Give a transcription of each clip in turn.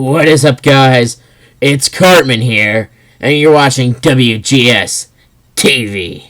What is up, guys? It's Cartman here, and you're watching WGS TV.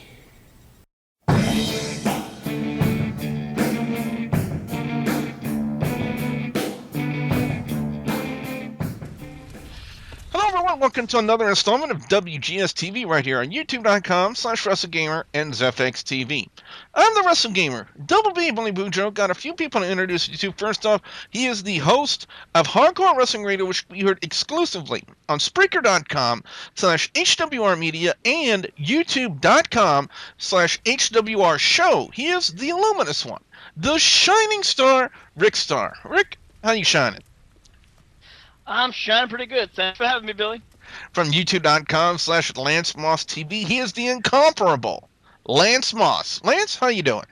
Hello everyone, welcome to another installment of WGS TV right here on youtube.com/WrestleGamer and ZFXTV. I'm the Wrestle Gamer. Double B Bully Bujo. Got a few people to introduce you to. First off, he is the host of Hardcore Wrestling Radio, which we heard exclusively on Spreaker.com/HWR Media and YouTube.com/HWR Show. He is the Illuminous one, the Shining Star, Rick Star. Rick, how you shining? I'm shining pretty good. Thanks for having me, Billy. From youtube.com/Lance Moss TV, he is the incomparable Lance Moss. Lance, how you doing?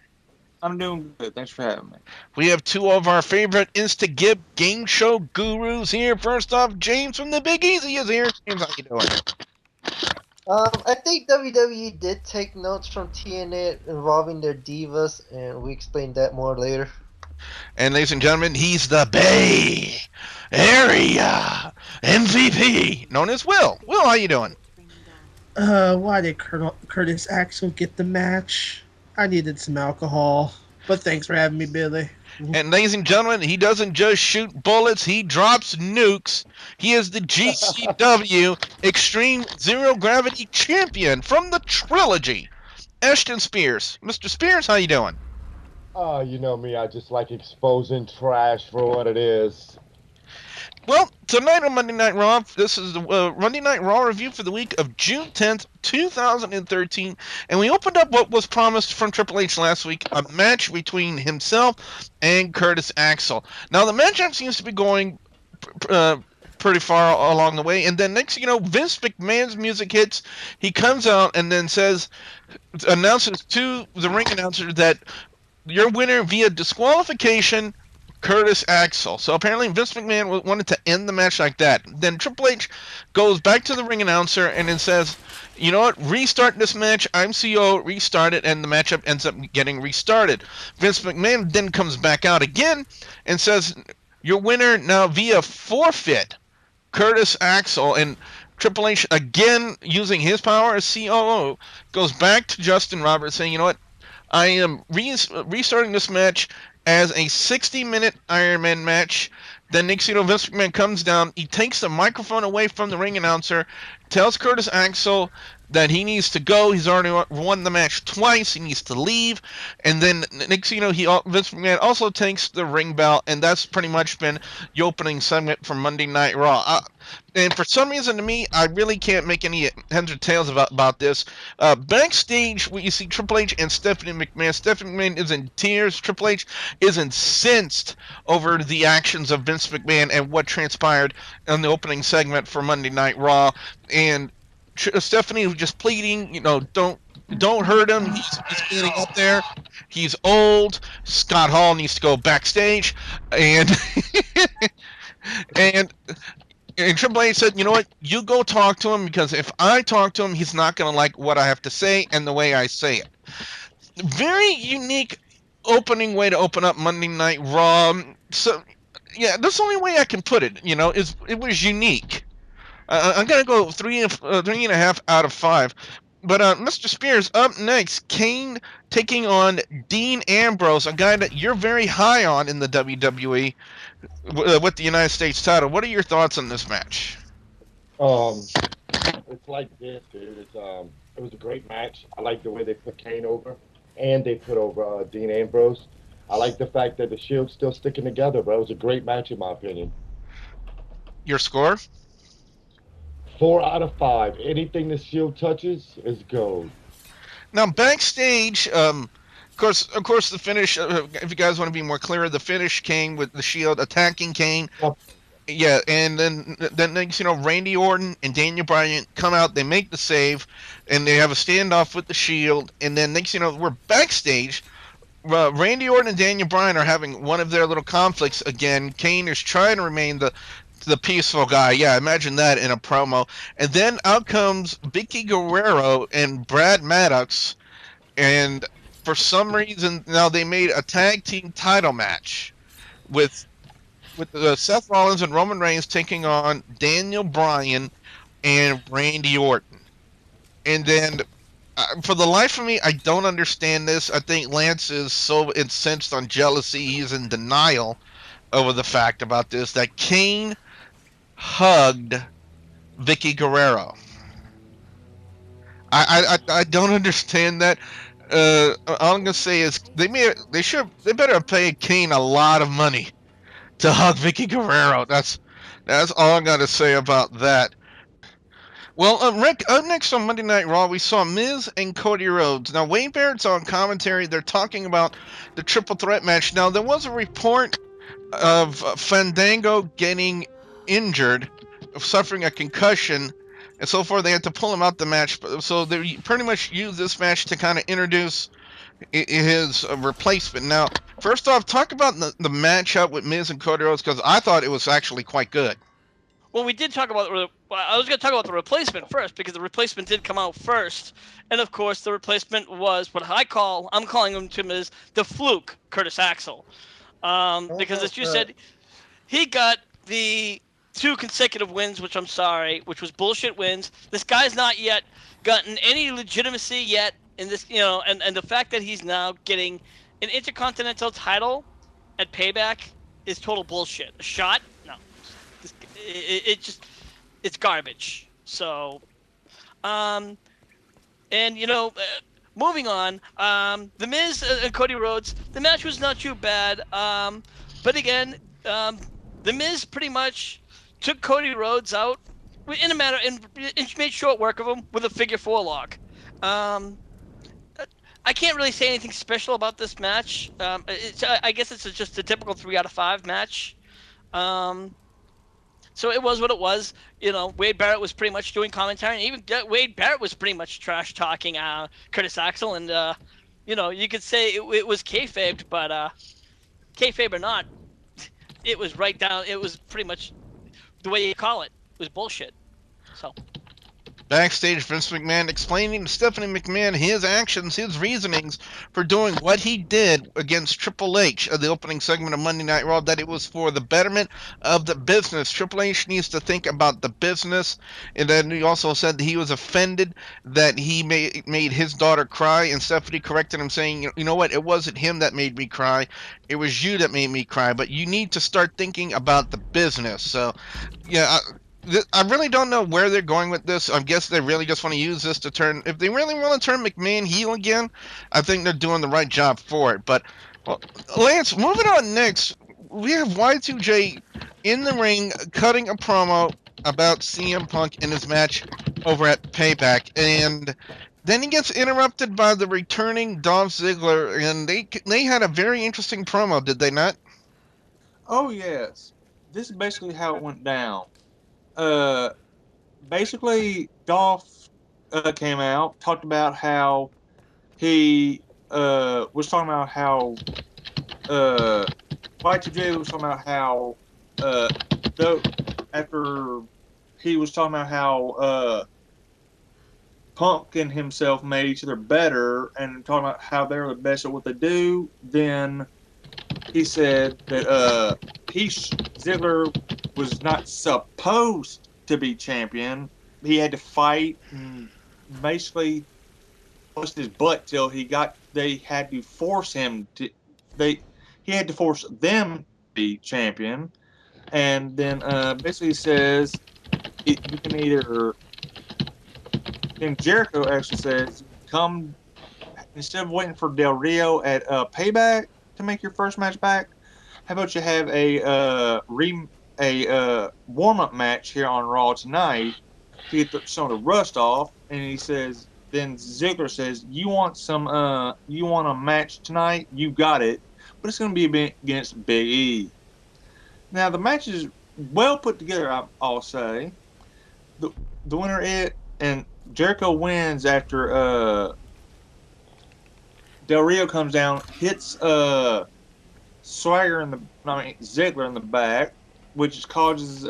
I'm doing good. Thanks for having me. We have two of our favorite Insta-Gib game show gurus here. First off, James from the Big Easy is here. James, how you doing? I think WWE did take notes from TNA involving their divas, and we explained that more later. And ladies and gentlemen, he's the Bay Area MVP, known as Will. Will, how you doing? Why did Curtis Axel get the match? I needed some alcohol. But thanks for having me, Billy. And ladies and gentlemen, he doesn't just shoot bullets, he drops nukes. He is the GCW Extreme Zero Gravity Champion from the Trilogy, Ashton Spears. Mr. Spears, how you doing? You know me, I just like exposing trash for what it is. Well, tonight on Monday Night Raw, this is the Monday Night Raw review for the week of June 10th, 2013, and we opened up what was promised from Triple H last week, a match between himself and Curtis Axel. Now, the matchup seems to be going pretty far along the way, and then next thing you know, Vince McMahon's music hits, he comes out and then announces to the ring announcer that your winner via disqualification, Curtis Axel. So apparently Vince McMahon wanted to end the match like that. Then Triple H goes back to the ring announcer and then says, you know what, restart this match. I'm CEO, restart it, and the matchup ends up getting restarted. Vince McMahon then comes back out again and says, your winner now via forfeit, Curtis Axel. And Triple H, again using his power as COO, goes back to Justin Roberts saying, you know what, I am restarting this match as a 60-minute Iron Man match. Then next thing you know, Vince McMahon comes down. He takes the microphone away from the ring announcer, tells Curtis Axel that he needs to go. He's already won the match twice. He needs to leave. And then next thing you know, Vince McMahon also takes the ring bell, and that's pretty much been the opening segment for Monday Night Raw. And for some reason, to me, I really can't make any heads or tails about this. Backstage, you see Triple H and Stephanie McMahon. Stephanie McMahon is in tears. Triple H is incensed over the actions of Vince McMahon and what transpired in the opening segment for Monday Night Raw. And Stephanie was just pleading, you know, don't hurt him. He's getting up there. He's old. Scott Hall needs to go backstage. And and Triple H said, you know what, you go talk to him, because if I talk to him, he's not going to like what I have to say and the way I say it. Very unique opening way to open up Monday Night Raw. So, yeah, that's the only way I can put it, you know, is it was unique. I'm going to go 3.5 out of 5. But Mr. Spears, up next, Kane taking on D.Ambrose, a guy that you're very high on in the WWE with the United States title. What are your thoughts on this match? It's like this, dude. It was a great match. I like the way they put Kane over, and they put over Dean Ambrose. I like the fact that the Shield's still sticking together, bro. It was a great match, in my opinion. Your score? 4 out of 5. Anything the Shield touches is gold. Now, backstage, of course, the finish, if you guys want to be more clear, the finish came with the Shield attacking Kane. Yep. Yeah, and then next, you know, Randy Orton and Daniel Bryan come out, they make the save, and they have a standoff with the Shield, and then next, you know, we're backstage. Randy Orton and Daniel Bryan are having one of their little conflicts again. Kane is trying to remain the peaceful guy. Yeah, imagine that in a promo. And then out comes Vickie Guerrero and B.Maddox, and for some reason now they made a tag team title match with with Seth Rollins and Roman Reigns taking on Daniel Bryan and Randy Orton. And then, for the life of me, I don't understand this. I think Lance is so incensed on jealousy, he's in denial over the fact about this, that Kane hugged Vickie Guerrero. I don't understand that. All I'm gonna say is they better have paid Kane a lot of money to hug Vickie Guerrero. That's all I'm gonna say about that. Well, Rick, up next on Monday Night Raw, we saw Miz and Cody Rhodes. Now, Wade Barrett's on commentary. They're talking about the triple threat match. Now, there was a report of Fandango getting injured, of suffering a concussion, and so forth. They had to pull him out the match. So they pretty much used this match to kind of introduce his replacement. Now, first off, talk about the matchup with Miz and Cody Rhodes, because I thought it was actually quite good. Well, we did talk about I was going to talk about the replacement first because the replacement did come out first, and of course the replacement was what I'm calling him as the fluke, Curtis Axel, because as you said, he got the 2 consecutive wins, which I'm sorry, which was bullshit wins. This guy's not yet gotten any legitimacy yet in this, and the fact that he's now getting an Intercontinental title at Payback is total bullshit. A shot? No. It's garbage. So, and moving on, the Miz and Cody Rhodes, the match was not too bad. But again, the Miz pretty much took Cody Rhodes out in a matter and made short work of him with a figure 4 lock. I can't really say anything special about this match. I guess it's just a typical 3 out of 5 match. So it was what it was. Wade Barrett was pretty much doing commentary, and even Wade Barrett was pretty much trash talking Curtis Axel, and you could say it was kayfabed, but kayfabe or not, it was right down. It was pretty much the way you call it. It was bullshit. So. Backstage, Vince McMahon explaining to Stephanie McMahon his actions, his reasonings for doing what he did against Triple H at the opening segment of Monday Night Raw, that it was for the betterment of the business. Triple H needs to think about the business. And then he also said that he was offended that he made his daughter cry, and Stephanie corrected him, saying, you know what, it wasn't him that made me cry, it was you that made me cry, but you need to start thinking about the business. So, yeah, I really don't know where they're going with this. I guess they really just want to use this to turn. If they really want to turn McMahon heel again, I think they're doing the right job for it. But, well, Lance, moving on next, we have Y2J in the ring cutting a promo about CM Punk in his match over at Payback. And then he gets interrupted by the returning Dolph Ziggler. And they had a very interesting promo, did they not? Oh, yes. This is basically how it went down. Basically, Dolph came out, talked about how he was talking about how Y2J was talking about how after he was talking about how Punk and himself made each other better and talking about how they're the best at what they do, then he said that Ziggler was not supposed to be champion. He had to fight and basically bust his butt till they had to force him to he had to force them to be champion. And then basically says you can either, and Jericho actually says, come instead of waiting for Del Rio at Payback to make your first match back, how about you have a warm-up match here on Raw tonight to get some of the rust off? And he says, then Ziggler says, you want a match tonight? You got it, but it's going to be against BigE. Now the match is well put together, I'll say. The winner and Jericho wins after Del Rio comes down, hits Ziggler in the back, which causes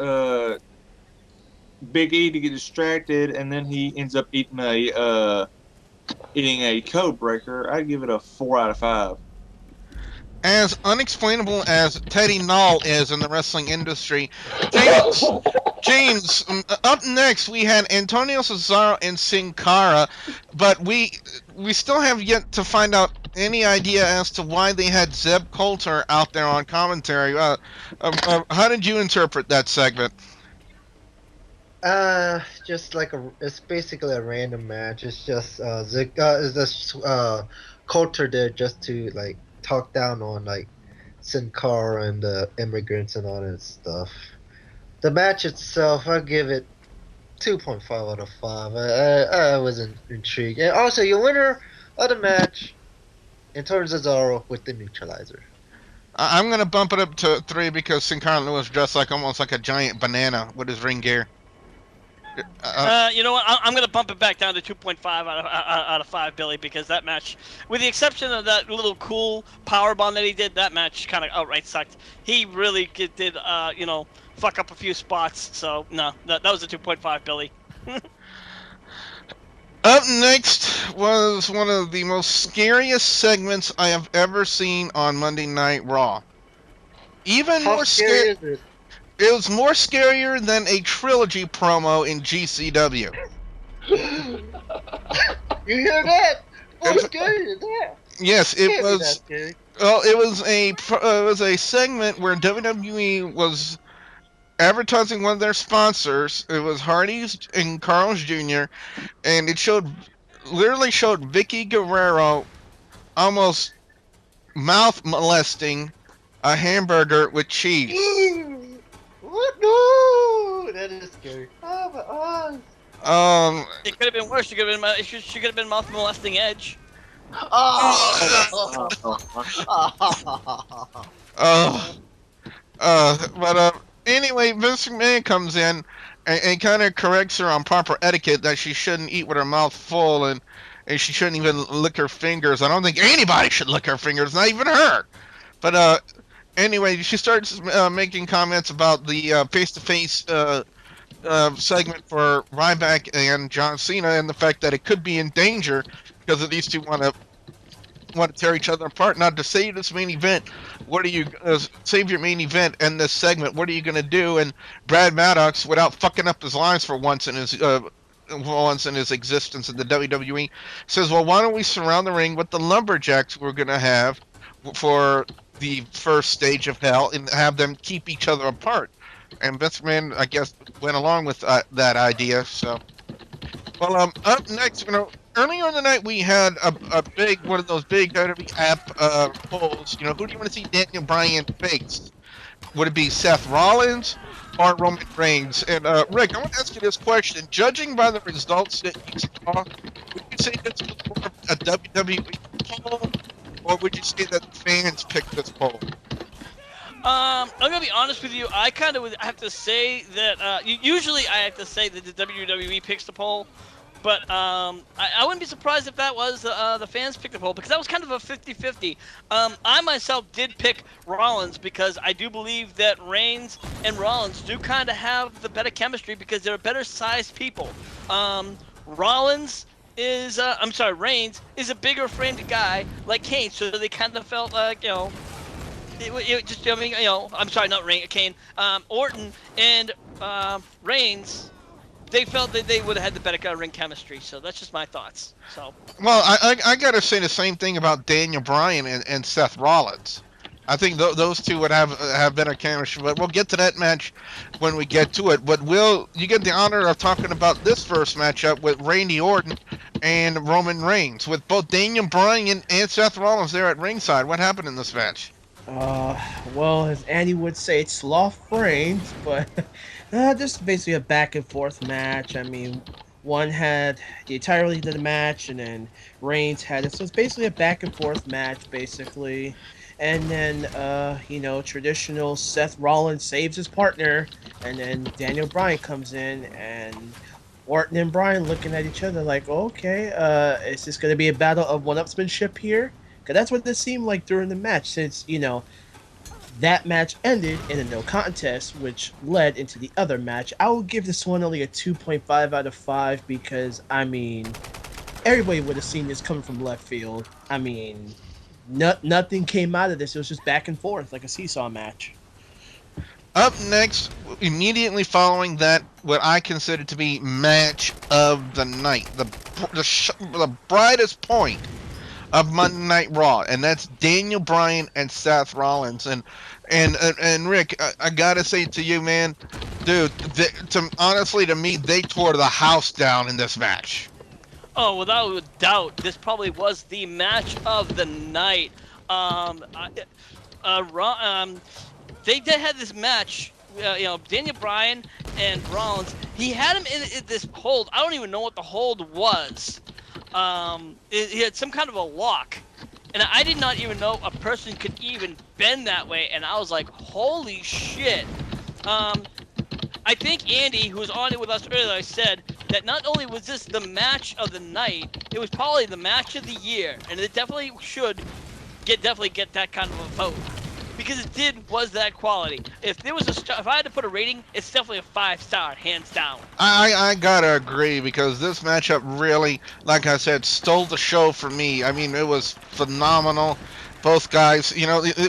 BigE to get distracted, and then he ends up eating a code breaker. I'd give it a 4 out of 5. As unexplainable as Teddy Null is in the wrestling industry, James, up next we had Antonio Cesaro and Sin Cara, but we still have yet to find out any idea as to why they had Zeb Coulter out there on commentary. How did you interpret that segment? Just like it's basically a random match. It's just is this Coulter there just to like talk down on like Sin Cara and the immigrants and all that stuff. The match itself, I give it 2.5 out of 5. I wasn't intrigued. And also, your winner of the match, Antonio Cesaro with the neutralizer. I'm gonna bump it up to 3 because Sin Cara Lewis dressed like almost like a giant banana with his ring gear. You know what? I'm going to bump it back down to 2.5 out of 5, Billy, because that match, with the exception of that little cool power bomb that he did, that match kind of outright sucked. He really did, fuck up a few spots. So no, that was a 2.5, Billy. Up next was one of the most scariest segments I have ever seen on Monday Night Raw. Even How more scary scary. is it? It was more scarier than a trilogy promo in GCW. You hear that? More If- scary than that. yes, it Can't be that was. scary. Well, it was a segment where WWE was advertising one of their sponsors. It was Hardy's and Carl's Jr. and it literally showed Vickie Guerrero almost mouth molesting a hamburger with cheese. What? No! That is scary. Oh my eyes. It could have been worse. She could have been mouth molesting Edge. Oh. uh, but anyway, Vince McMahon comes in and kind of corrects her on proper etiquette that she shouldn't eat with her mouth full and she shouldn't even lick her fingers. I don't think anybody should lick her fingers, not even her. But anyway, she starts making comments about the face-to-face segment for Ryback and John Cena and the fact that it could be in danger because of these two want to tear each other apart. Now, to save this main event, what are you save your main event and this segment? What are you going to do? And Brad Maddox, without fucking up his lines for once in his existence in the WWE, says, "Well, why don't we surround the ring with the lumberjacks we're going to have for the first stage of Hell and have them keep each other apart?" And Vince McMahon, I guess, went along with that idea. So, well, up next, earlier in the night we had a big one of those big WWE app polls. Who do you want to see Daniel Bryan face? Would it be Seth Rollins or Roman Reigns? And Rick, I want to ask you this question: judging by the results that you saw, would you say this was more of a WWE poll, or would you say that the fans picked this poll? I'm gonna be honest with you. I kind of would have to say that usually I have to say that the WWE picks the poll, but I wouldn't be surprised if that was the fans picked the poll because that was kind of a 50-50. I myself did pick Rollins because I do believe that Reigns and Rollins do kind of have the better chemistry because they're better sized people. Rollins is Reigns is a bigger framed guy like Kane, so they kind of felt like I'm sorry, not Kane. Orton and Reigns, they felt that they would have had the better ring chemistry. So that's just my thoughts. So. Well, I gotta say the same thing about Daniel Bryan and Seth Rollins. I think those two would have better chemistry, but we'll get to that match when we get to it. But you get the honor of talking about this first matchup with Randy Orton and Roman Reigns, with both Daniel Bryan and Seth Rollins there at ringside. What happened in this match? Well, as Andy would say, it's sloth brains, but this is basically a back and forth match. I mean, one had the entirety of the match, and then Reigns had it. So it's basically a back and forth match, basically. And then, traditional Seth Rollins saves his partner, and then Daniel Bryan comes in, and Orton and Bryan looking at each other like, okay, is this going to be a battle of one-upsmanship here? Because that's what this seemed like during the match, since, that match ended in a no contest, which led into the other match. I will give this one only a 2.5 out of 5 because, I mean, everybody would have seen this coming from left field. I mean, nothing came out of this. It was just back and forth like a seesaw match. Up next, immediately following that, what I consider to be match of the night, the brightest point of Monday Night Raw, and that's Daniel Bryan and Seth Rollins. And Rick, I gotta say to you, man, dude, honestly, to me, they tore the house down in this match. Oh, without a doubt, this probably was the match of the night. They did have this match. Daniel Bryan and Rollins. He had him in this hold. I don't even know what the hold was. He had some kind of a lock, and I did not even know a person could even bend that way. And I was like, "Holy shit!" I think Andy, who was on it with us earlier, said that not only was this the match of the night, it was probably the match of the year, and it definitely should get that kind of a vote because it was that quality. If I had to put a rating, it's definitely a 5-star, hands down. I gotta agree because this matchup really, like I said, stole the show for me. I mean, it was phenomenal. Both guys,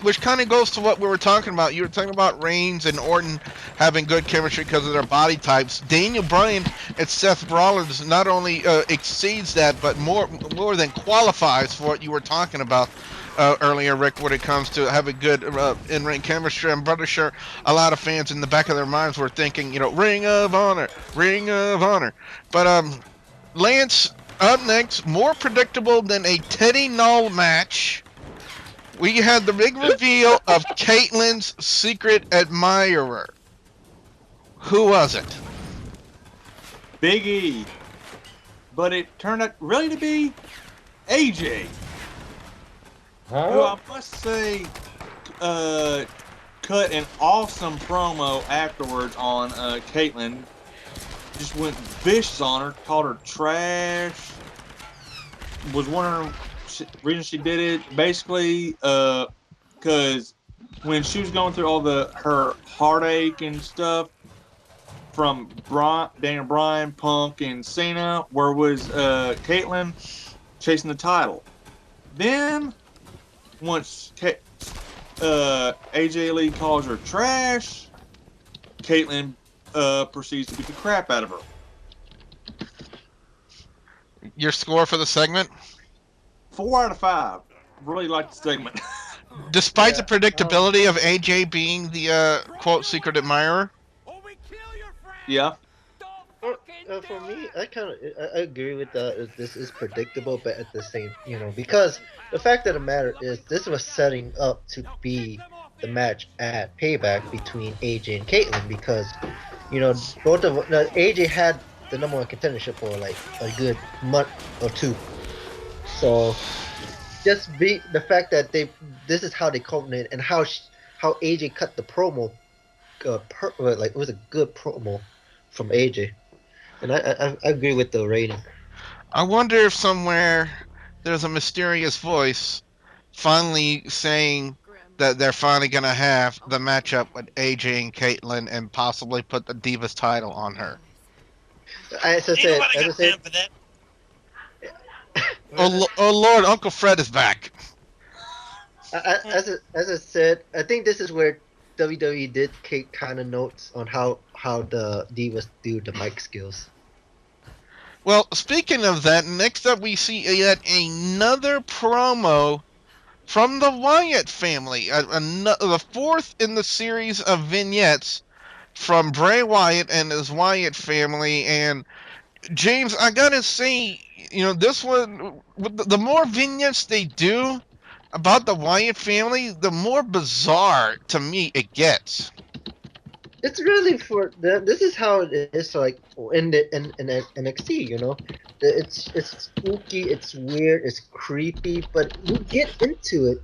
which kind of goes to what we were talking about. You were talking about Reigns and Orton having good chemistry because of their body types. Daniel Bryan and Seth Rollins not only exceeds that, but more than qualifies for what you were talking about earlier, Rick, when it comes to having good in-ring chemistry. I'm pretty sure a lot of fans in the back of their minds were thinking, Ring of Honor, Ring of Honor. But Lance, up next, more predictable than a Teddy Null match. We had the big reveal of Kaitlyn's secret admirer. Who was it? BigE. But it turned out really to be AJ. Who I must say cut an awesome promo afterwards on Kaitlyn. Just went vicious on her, called her trash. Was wondering reason she did it basically because when she was going through all her heartache and stuff from Daniel Bryan, Punk, and Cena, where was Kaitlyn chasing the title? Then once AJ Lee calls her trash, Kaitlyn proceeds to beat the crap out of her. Your score for the segment? 4 out of 5. Really liked the segment. Despite the predictability of AJ being the quote secret admirer. Yeah. For me, I agree with that. This is predictable, but at the same, because the fact of the matter is, this was setting up to be the match at Payback between AJ and Kaitlyn, because both of AJ had the #1 contendership for like a good month or two. So just the fact that this is how they culminate and how AJ cut the promo, it was a good promo from AJ, and I agree with the rating. I wonder if somewhere there's a mysterious voice finally saying that they're finally gonna have the matchup with AJ and Kaitlyn and possibly put the Divas title on her. As I said, Oh Lord, Uncle Fred is back. as I said, I think this is where WWE did take kind of notes on how the Divas do the mic skills. Well, speaking of that, next up we see yet another promo from the Wyatt family, the fourth in the series of vignettes from Bray Wyatt and his Wyatt family. And James, I gotta say, this one, the more vignettes they do about the Wyatt family, the more bizarre to me it gets. It's really for this is how it is like in NXT, it's spooky, it's weird, it's creepy, but you get into it,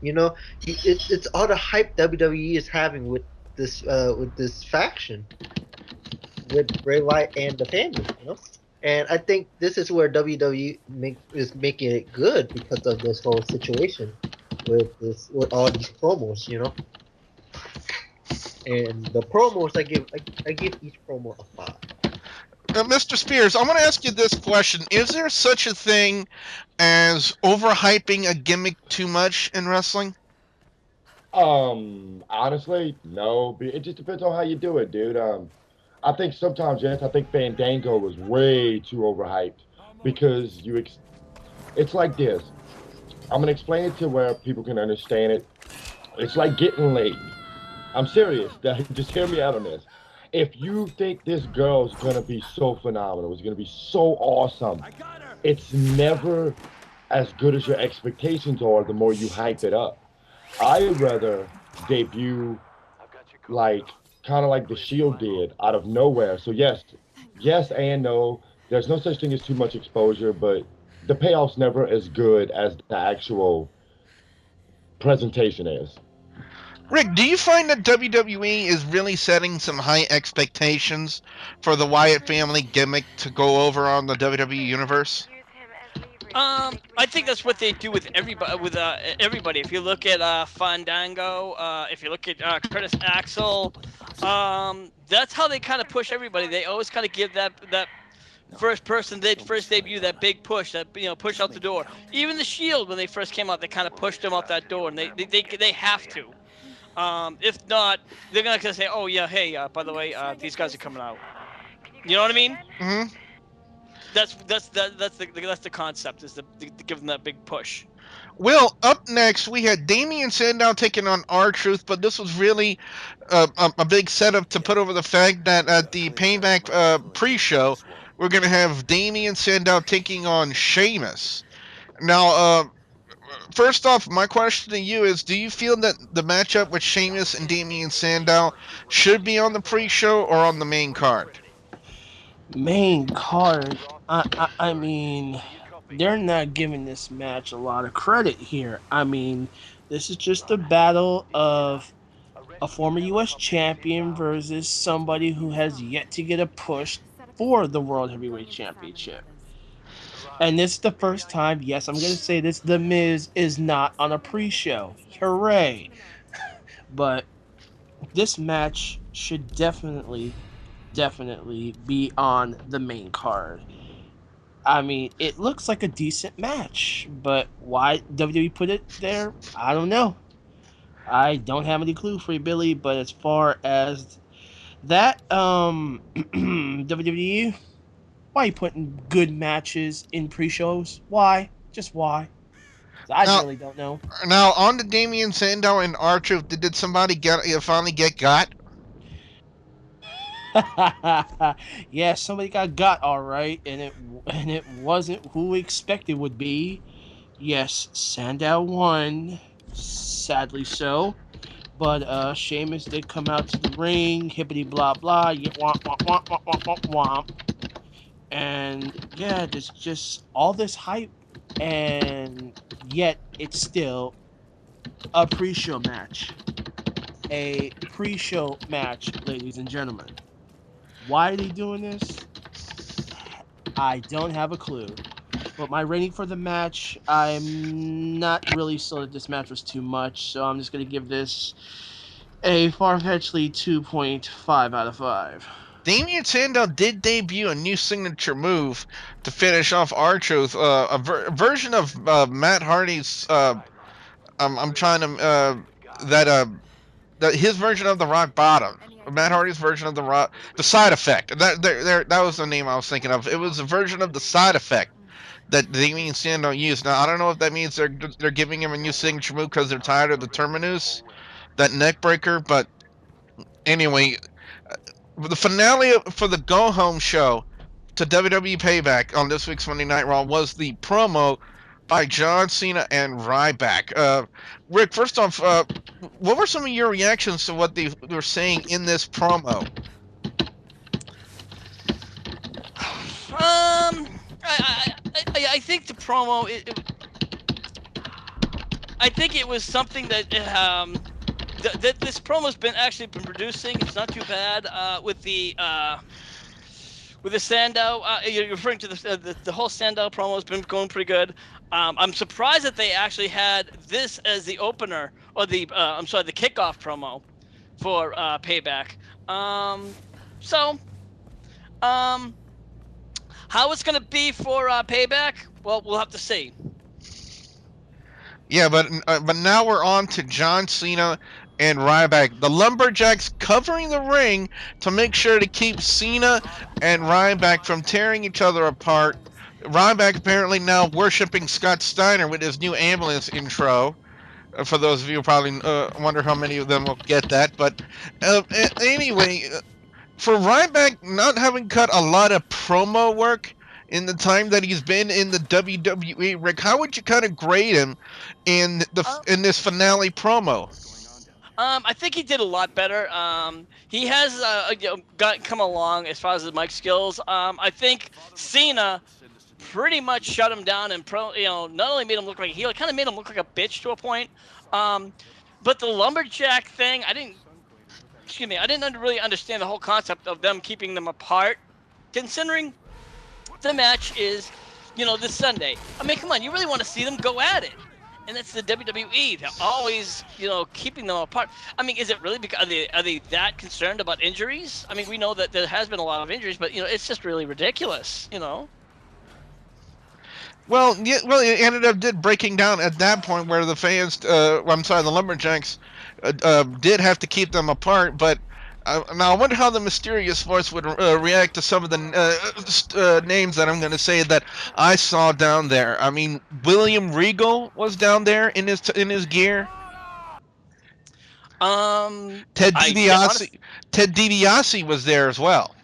it's all the hype WWE is having with this faction with Bray Wyatt and the family, and I think this is where WWE is making it good because of this whole situation with all these promos, And the promos, I give each promo a 5. Mr. Spears, I want to ask you this question: is there such a thing as overhyping a gimmick too much in wrestling? Honestly, no. It just depends on how you do it, dude. I think sometimes, yes, I think Fandango was way too overhyped because it's like this. I'm gonna explain it to where people can understand it. It's like getting laid. I'm serious. Just hear me out on this. If you think this girl's gonna be so phenomenal, it's gonna be so awesome, it's never as good as your expectations are the more you hype it up. I would rather debut like kind of like the Shield did out of nowhere. So yes and no. There's no such thing as too much exposure, but the payoff's never as good as the actual presentation is. Rick, do you find that WWE is really setting some high expectations for the Wyatt family gimmick to go over on the WWE universe? I think that's what they do with everybody. Everybody, if you look at Fandango, if you look at Curtis Axel, that's how they kind of push everybody. They always kind of give that first person they first debut that big push, that push out the door. Even the Shield when they first came out, they kind of pushed them out that door, and they have to. If not, they're gonna say, "Oh yeah, hey, by the way, these guys are coming out." You know what I mean? Hmm. That's the concept is to give them that big push. Well, up next we had Damian Sandow taking on R-Truth, but this was really a big setup to put over the fact that at the Payback pre-show, we're going to have Damian Sandow taking on Sheamus. Now, first off, my question to you is: do you feel that the matchup with Sheamus and Damian Sandow should be on the pre-show or on the main card? Main card. I mean, they're not giving this match a lot of credit here. I mean, this is just a battle of a former U.S. champion versus somebody who has yet to get a push for the World Heavyweight Championship. And this is the first time, yes, I'm going to say this, The Miz is not on a pre show. Hooray! But this match should definitely be on the main card. I mean, it looks like a decent match, but why WWE put it there, I don't know. I don't have any clue for you, Billy, but as far as that, WWE, why are you putting good matches in pre-shows? Why? Just why? I Now, really don't know. now on the Damian Sandow and R-Truth, did somebody finally get got? Yeah, somebody got all right, and it wasn't who we expected would be. Yes, Sandow won, sadly so. But Sheamus did come out to the ring, hippity blah blah, womp womp womp womp womp womp womp, and yeah, there's just all this hype, and yet it's still a pre-show match, ladies and gentlemen. Why are they doing this? I don't have a clue. But my rating for the match, I'm not really sold that this match was too much, so I'm just gonna give this a far-fetchedly 2.5 out of 5. Damian Sandow did debut a new signature move to finish off R-Truth, a version of Matt Hardy's. I'm trying to that that his version of the Rock Bottom, Matt Hardy's version of the Side Effect. That was the name I was thinking of. It was a version of the Side Effect that Damian Sandow used. Now I don't know if that means they're giving him a new signature move because they're tired of the Terminus, that neck breaker. But anyway, the finale for the go home show to WWE Payback on this week's Monday Night Raw was the promo by John Cena and Ryback. Rick, first off, what were some of your reactions to what they were saying in this promo? I think the promo. I think it was something that this promo's been actually been producing. It's not too bad with the Sandow. You're referring to the whole Sandow promo has been going pretty good. I'm surprised that they actually had this as the opener or the kickoff promo for Payback. So um, How it's gonna be for Payback? Well, we'll have to see. Yeah, but now we're on to John Cena and Ryback. The Lumberjacks covering the ring to make sure to keep Cena and Ryback from tearing each other apart. Ryback apparently now worshiping Scott Steiner with his new ambulance intro. For those of you who probably wonder how many of them will get that, but anyway, for Ryback not having cut a lot of promo work in the time that he's been in the WWE, Rick, how would you kind of grade him in this finale promo? I think he did a lot better. He has come along as far as his mic skills. I think Cena pretty much shut him down and not only made him look like a heel, it kind of made him look like a bitch to a point. But the lumberjack thing, I didn't really understand the whole concept of them keeping them apart, considering the match is, this Sunday. I mean, come on, you really want to see them go at it. And that's the WWE. They're always, keeping them apart. I mean, is it really because are they that concerned about injuries? I mean, we know that there has been a lot of injuries, but it's just really ridiculous. Well, yeah, it ended up breaking down at that point where the fans, the Lumberjacks, did have to keep them apart. But now I wonder how the mysterious voice would react to some of the names that I'm going to say that I saw down there. I mean, William Regal was down there in his gear. Ted DiBiase was there as well.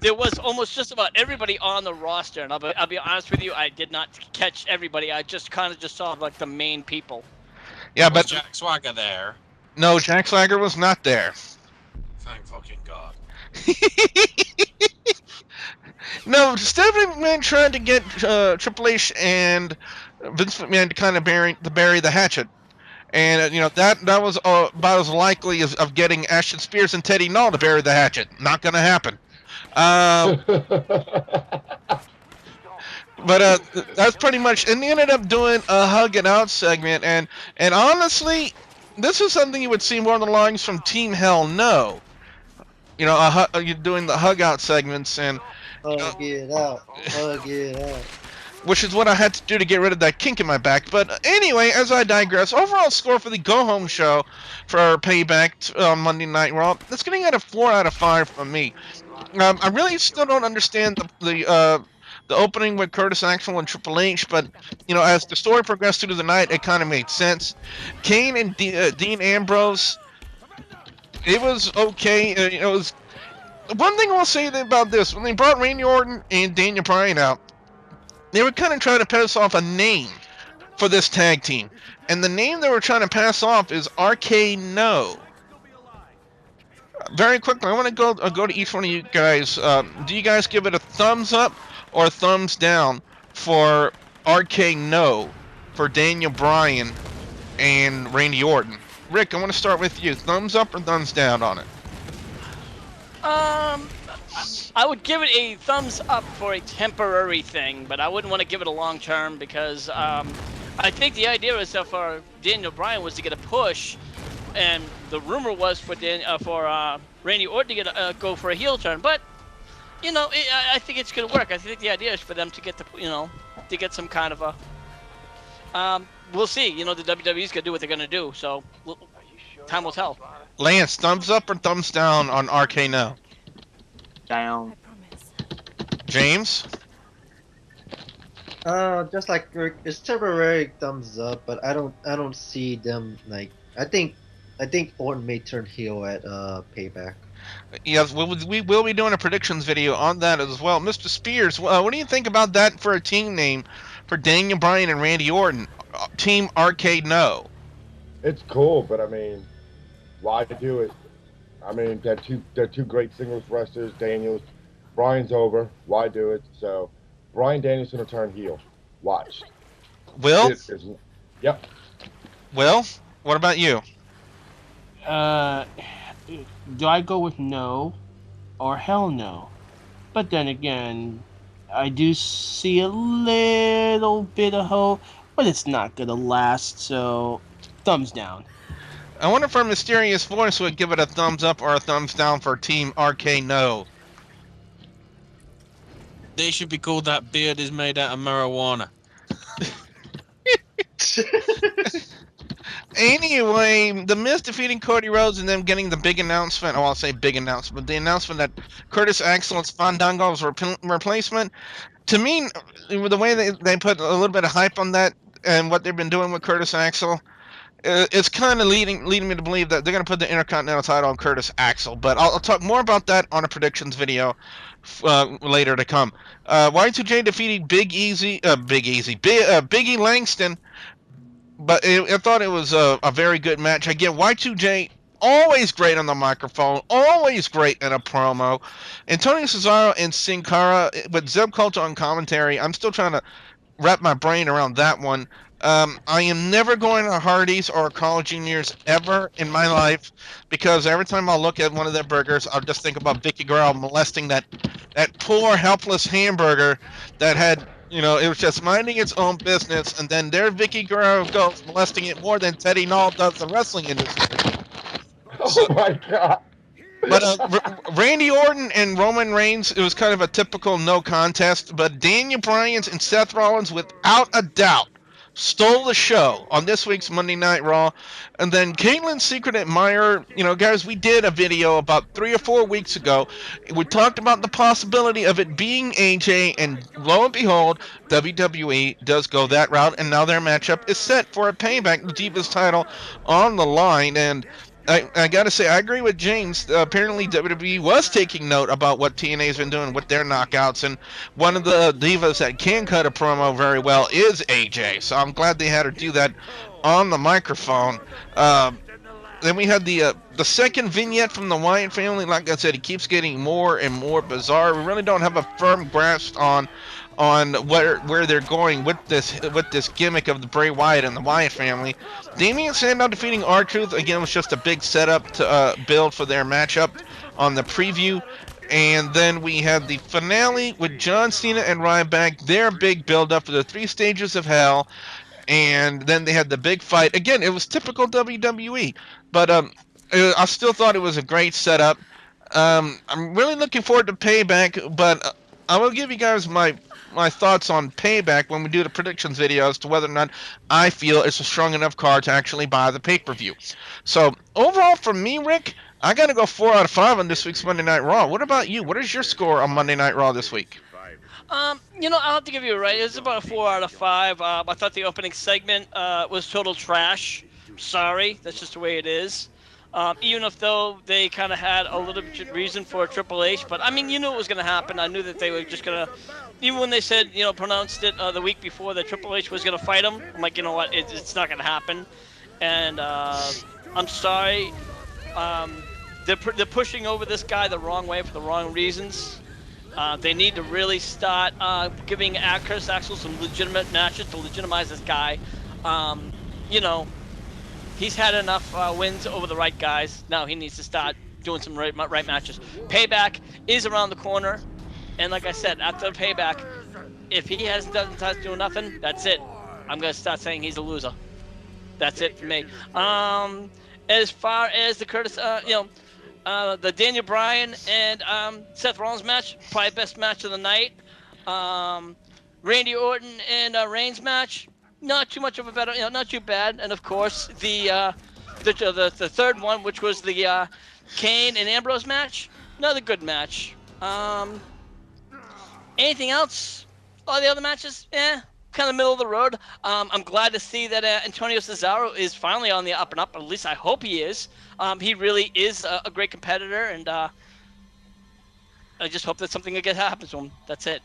There was almost just about everybody on the roster, and I'll be honest with you, I did not catch everybody. I just kind of saw like the main people. Yeah, Was but Jack Swagger there? No, Jack Swagger was not there. Thank fucking God. No, Stephanie McMahon tried to get Triple H and Vince McMahon to kind of bury the hatchet, and that was about as likely as of getting Ashton Spears and Teddy Null to bury the hatchet. Not going to happen. But that's pretty much, and they ended up doing a hug it out segment, and honestly, this is something you would see more on the lines from Team Hell No. You're doing the hug out segments and Hug it out. Hug it out. which is what I had to do to get rid of that kink in my back. But anyway, as I digress, overall score for the Go Home show for Payback on Monday Night Raw, that's getting at a 4 out of 5 from me. I really still don't understand the opening with Curtis Axel and Triple H, but as the story progressed through the night, it kind of made sense. Kane and Dean Ambrose, it was okay. It was one thing I will say about this: when they brought Randy Orton and Daniel Bryan out, they were kind of trying to pass off a name for this tag team, and the name they were trying to pass off is RK No. Very quickly, I want to go to each one of you guys. Do you guys give it a thumbs up or a thumbs down for RK No for Daniel Bryan and Randy Orton? Rick, I want to start with you. Thumbs up or thumbs down on it? I would give it a thumbs up for a temporary thing, but I wouldn't want to give it a long term because I think the idea is that for Daniel Bryan was to get a push, and the rumor was for Randy Orton to get go for a heel turn. But I think it's gonna work. I think the idea is for them to get to get some kind of a. We'll see. The WWE's gonna do what they're gonna do. So time will tell. Lance, thumbs up or thumbs down on RK No? Down. James? Just like Rick, it's temporary thumbs up, but I don't see them like. I think Orton may turn heel at Payback. Yes, we will be doing a predictions video on that as well. Mr. Spears, what do you think about that for a team name for Daniel Bryan and Randy Orton? Team Arcade No. It's cool, but I mean, why do it? I mean, they're two great singles wrestlers. Bryan's over. Why do it? So, Bryan Danielson will turn heel. Watch. Will? Yep. Will? What about you? Do I go with no or hell no? But then again, I do see a little bit of hope, but it's not gonna last, so thumbs down. I wonder if our mysterious voice would give it a thumbs up or a thumbs down for Team RK No. They should be called That Beard Is Made Out of Marijuana. Anyway, The Miz defeating Cody Rhodes and them getting the big announcement. Oh, I'll say big announcement. The announcement that Curtis Axel's Fandango's replacement. To me, the way they put a little bit of hype on that and what they've been doing with Curtis Axel, it's kind of leading me to believe that they're going to put the Intercontinental title on Curtis Axel. But I'll talk more about that on a predictions video later to come. Y2J defeating Biggie Langston. But I thought it was a very good match. Again, Y2J always great on the microphone, always great in a promo. Antonio Cesaro and Sin Cara with Zeb Coulter on commentary. I'm still trying to wrap my brain around that one. I am never going to Hardee's or Carl Jr.'s ever in my life because every time I look at one of their burgers, I'll just think about Vickie Guerrero molesting that poor, helpless hamburger that had, it was just minding its own business, and then there Vickie Guerrero goes molesting it more than Teddy Nall does the wrestling industry. So, Oh my God. but Randy Orton and Roman Reigns, it was kind of a typical no contest. But Daniel Bryan and Seth Rollins, without a doubt, stole the show on this week's Monday Night Raw. And then Kaitlyn's secret admirer, guys, we did a video about 3 or 4 weeks ago. We talked about the possibility of it being AJ, and lo and behold, WWE does go that route. And now their matchup is set for a Payback, the Divas title on the line. And I gotta say, I agree with James. Apparently, WWE was taking note about what TNA's been doing with their knockouts, and one of the divas that can cut a promo very well is AJ. So I'm glad they had her do that on the microphone. Then we had the second vignette from the Wyatt family. Like I said, it keeps getting more and more bizarre. We really don't have a firm grasp on where they're going with this gimmick of the Bray Wyatt and the Wyatt family. Damian Sandow defeating R-Truth again was just a big setup to build for their matchup on the preview. And then we had the finale with John Cena and Ryback, their big build up for the 3 stages of hell. And then they had the big fight. Again, it was typical WWE, but I still thought it was a great setup. I'm really looking forward to Payback, but I will give you guys my thoughts on Payback when we do the predictions video as to whether or not I feel it's a strong enough card to actually buy the pay-per-view. So overall, for me, Rick, I got to go 4 out of 5 on this week's Monday Night Raw. What about you? What is your score on Monday Night Raw this week? I'll have to give you a right. It's about a 4 out of 5. I thought the opening segment was total trash. Sorry, that's just the way it is. Even if though they kind of had a little bit of reason for Triple H, but I mean, you knew it was going to happen. I knew that they were just going to, even when they said, pronounced it the week before that Triple H was going to fight him. I'm like, you know what, it's not going to happen. And I'm sorry, they're pushing over this guy the wrong way for the wrong reasons. They need to really start giving Curtis Axel some legitimate matches to legitimize this guy. He's had enough wins over the right guys. Now he needs to start doing some right matches. Payback is around the corner. And like I said, after Payback, if he doesn't start doing nothing, that's it. I'm going to start saying he's a loser. That's it for me. As far as the Curtis, the Daniel Bryan and Seth Rollins match, probably best match of the night. Randy Orton and Reigns match, not too much of a better, not too bad. And of course, the third one, which was the Kane and Ambrose match, another good match. Anything else? All the other matches, kind of middle of the road. I'm glad to see that Antonio Cesaro is finally on the up and up. At least I hope he is. He really is a great competitor, and I just hope that something good happens to him. That's it.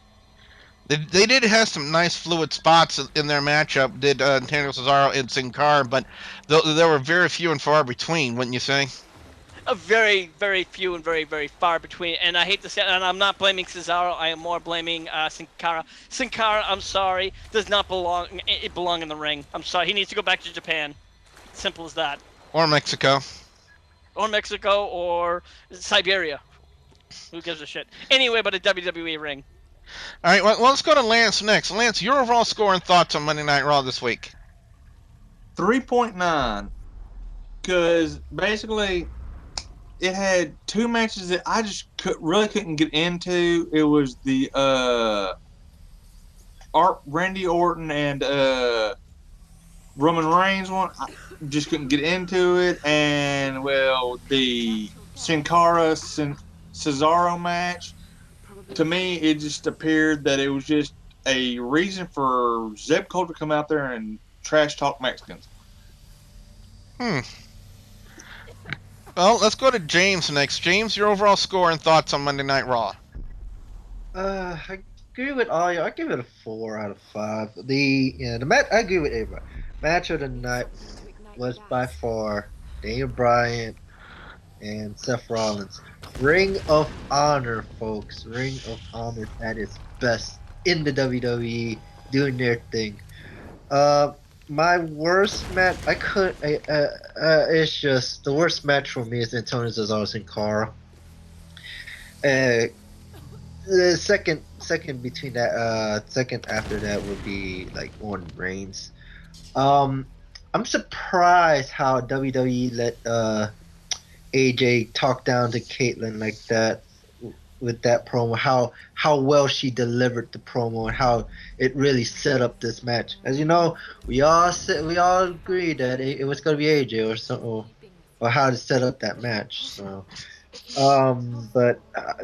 They did have some nice fluid spots in their matchup, did Antonio Cesaro and Sin Cara, but there were very few and far between, wouldn't you say? A very, very few and very, very far between. And I hate to say it, and I'm not blaming Cesaro. I am more blaming Sin Cara. Sin Cara, I'm sorry, does not belong in the ring. I'm sorry. He needs to go back to Japan. Simple as that. Or Mexico. Or Siberia. Who gives a shit? Anyway, but a WWE ring. All right, well, let's go to Lance next. Lance, your overall score and thoughts on Monday Night Raw this week? 3.9. Because basically, it had two matches that I just really couldn't get into. It was the Randy Orton and Roman Reigns one. I just couldn't get into it, and well, the Sin Cara Cesaro match. To me, it just appeared that it was just a reason for Zeb Coulter to come out there and trash talk Mexicans. Hmm. Well, let's go to James next. James, your overall score and thoughts on Monday Night Raw. I agree with all you. I give it a 4 out of 5. The match. I agree with everybody. Match of the night was by far Daniel Bryan and Seth Rollins. Ring of Honor, folks. Ring of Honor at its best in the WWE, doing their thing. Uh, my worst match. It's just the worst match for me is Antonio Cesaro and Cara. Uh, the second between that second after that would be like Orton Reigns. Um, I'm surprised how WWE let AJ talk down to Kaitlyn like that with that promo. How well she delivered the promo and how it really set up this match. As you know, we all agreed that it was gonna be AJ or something or how to set up that match. So. But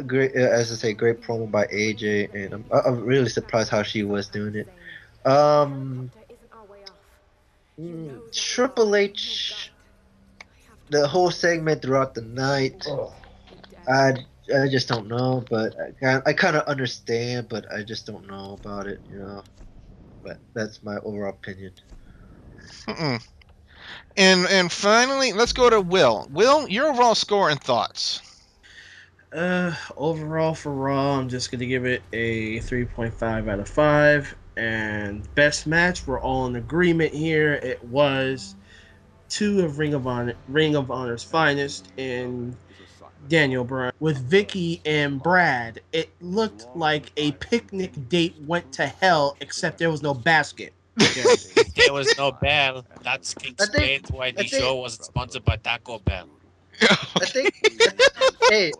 great, as I say, great promo by AJ, and I'm really surprised how she was doing it. Um, Triple H, the whole segment throughout the night, Oh, I just don't know, but I kind of understand, but I just don't know about it, you know. But that's my overall opinion. Mm-mm. And finally, let's go to Will. Will, your overall score and thoughts. Overall for Raw, I'm just gonna give it a 3.5 out of 5. And best match, we're all in agreement here. It was two of Ring of Honor's finest in Daniel Bryan with Vickie and Brad. It looked like a picnic date went to hell, except there was no basket. Okay. If there was no bell, that I think, explains why I the think, show wasn't sponsored by Taco Bell. I think, hey,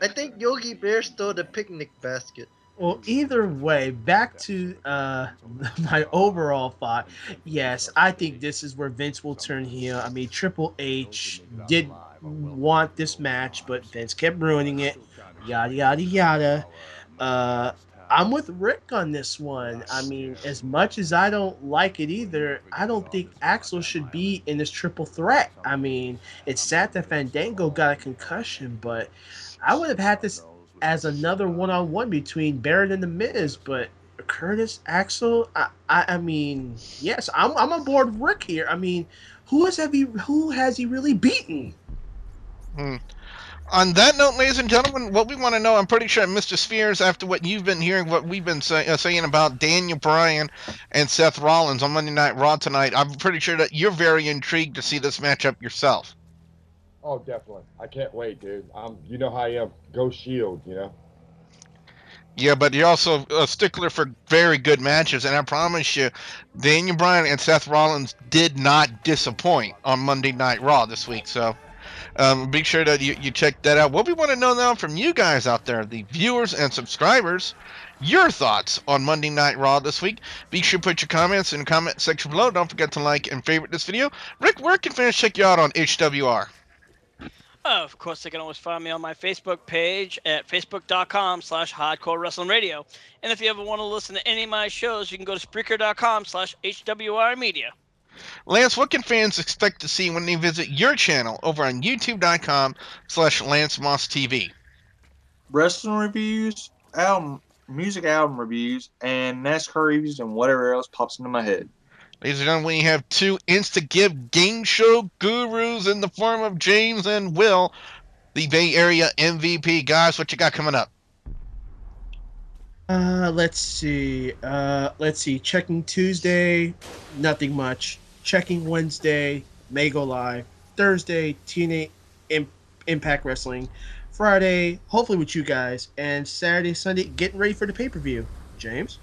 I think Yogi Bear stole the picnic basket. Well, either way, back to my overall thought. Yes, I think this is where Vince will turn heel. I mean, Triple H did want this match, but Vince kept ruining it. Yada yada yada. Uh, I'm with Rick on this one. I mean, as much as I don't like it either, I don't think Axel should be in this triple threat. I mean, it's sad that Fandango got a concussion, but I would have had this as another one-on-one between Barrett and the Miz, but Curtis Axel, I mean, yes, I'm on board with Rick here. I mean, who has he really beaten? Hmm. On that note, ladies and gentlemen, what we want to know, I'm pretty sure Mr. Spheres, after what you've been hearing, what we've been saying about Daniel Bryan and Seth Rollins on Monday Night Raw tonight, I'm pretty sure that you're very intrigued to see this matchup yourself. oh, definitely. I can't wait, dude. You know how I am. Go Shield, you know. Yeah, but you're also a stickler for very good matches, and I promise you, Daniel Bryan and Seth Rollins did not disappoint on Monday Night Raw this week. So be sure that you check that out. What we want to know now from you guys out there, the viewers and subscribers, your thoughts on Monday Night Raw this week. Be sure to put your comments in the comment section below. Don't forget to like and favorite this video. Rick, where can fans check you out on HWR? Of course, they can always find me on my Facebook page at facebook.com/hardcore wrestling radio. And if you ever want to listen to any of my shows, you can go to spreaker.com/HWR media. Lance, what can fans expect to see when they visit your channel over on youtube.com/Lance Moss TV? Wrestling reviews, music album reviews, and NASCAR reviews, and whatever else pops into my head. Ladies and gentlemen, we have two Insta-Give game show gurus in the form of James and Will, the Bay Area MVP. Guys, what you got coming up? Let's see. Let's see. Checking Tuesday, nothing much. Checking Wednesday, may go live. Thursday, TNA Impact Wrestling. Friday, hopefully with you guys, and Saturday, Sunday, getting ready for the pay per view. James.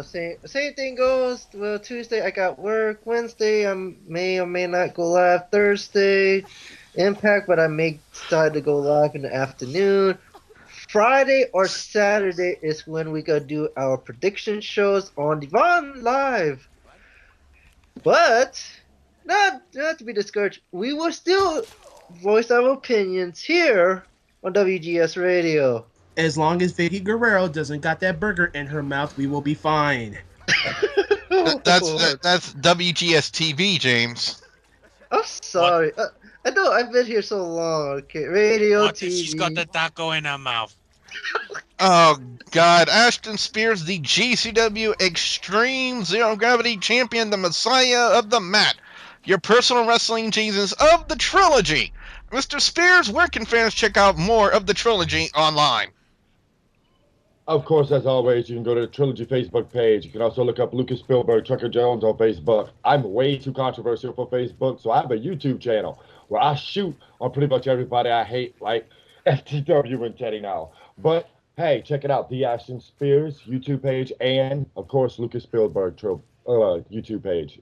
Same thing goes. Well, Tuesday I got work. Wednesday I may or may not go live. Thursday, Impact, but I may decide to go live in the afternoon. Friday or Saturday is when we gonna do our prediction shows on Devon Live. But not to be discouraged, we will still voice our opinions here on WGS Radio. As long as Vickie Guerrero doesn't got that burger in her mouth, we will be fine. That's WGS TV, James. I'm sorry. I know I've been here so long. Okay, radio, What TV. if she's got the taco in her mouth? Oh God, Ashton Spears, the GCW Extreme Zero Gravity Champion, the Messiah of the Mat, your personal wrestling Jesus of the trilogy. Mr. Spears, where can fans check out more of the trilogy online? Of course, as always, you can go to the Trilogy Facebook page. You can also look up Lucas Spielberg, Trucker Jones on Facebook. I'm way too controversial for Facebook, so I have a YouTube channel where I shoot on pretty much everybody I hate, like FTW and Teddy now. But hey, check it out, the Ashton Spears YouTube page, and of course, Lucas Spielberg YouTube page.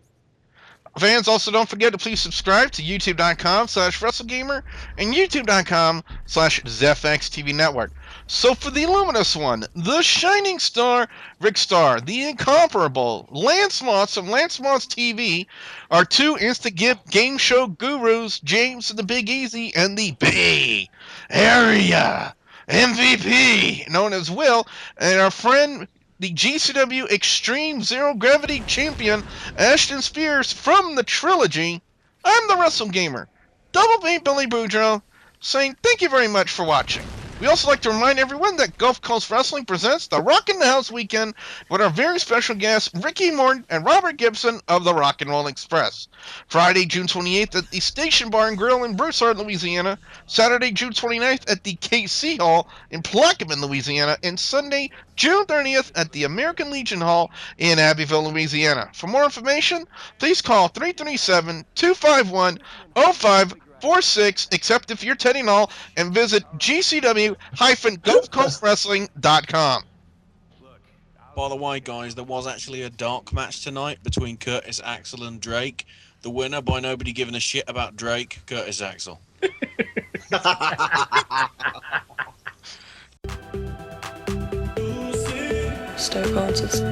Fans, also don't forget to please subscribe to youtube.com/WrestleGamer and youtube.com/ZFXTV Network. So for the luminous one, the shining star, Rick Starr, the incomparable Lance Moss of Lance Moss TV, our two instant game show gurus, James and the Big Easy, and the Bay Area MVP, known as Will, and our friend, the GCW Extreme Zero Gravity Champion, Ashton Spears from the trilogy. I'm the Wrestle Gamer, Double B Billy Boudreaux, saying thank you very much for watching. We also like to remind everyone that Gulf Coast Wrestling presents the Rock in the House weekend with our very special guests Ricky Morton and Robert Gibson of the Rock and Roll Express. Friday, June 28th at the Station Bar and Grill in Broussard, Louisiana. Saturday, June 29th at the KC Hall in Plaquemine, Louisiana. And Sunday, June 30th at the American Legion Hall in Abbeville, Louisiana. For more information, please call 337-251-0546, except if you're Teddy Null, and visit gcw-gulfcoastwrestling.com. By the way, guys, there was actually a dark match tonight between Curtis Axel and Drake. The winner, by nobody giving a shit about Drake, Curtis Axel. Stoke answers.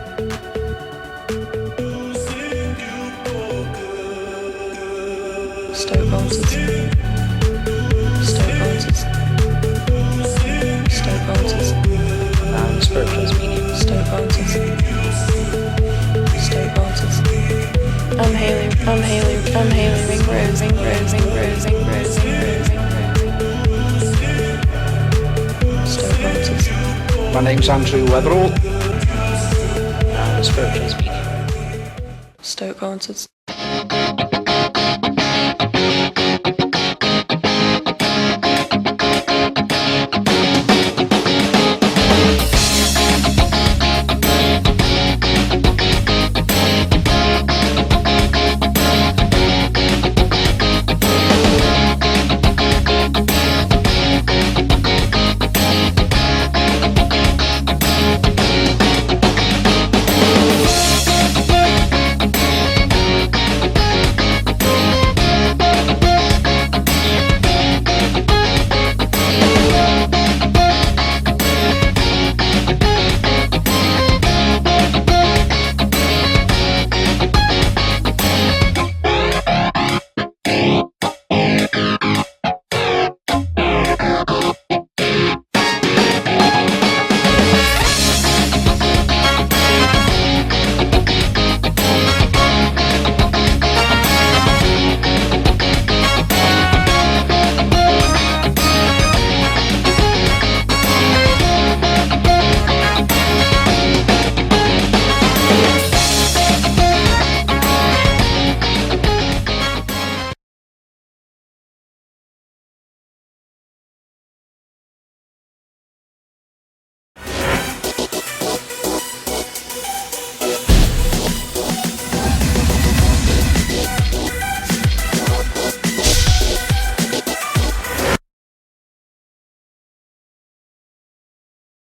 Stoke answers. Stoke answers. Stoke answers. Spiritual meaning. Stoke answers. Stoke answers. I'm Haley Ringrose. Stoke answers. My name's Andrew Weatherall. Spiritual meaning. Stoke answers.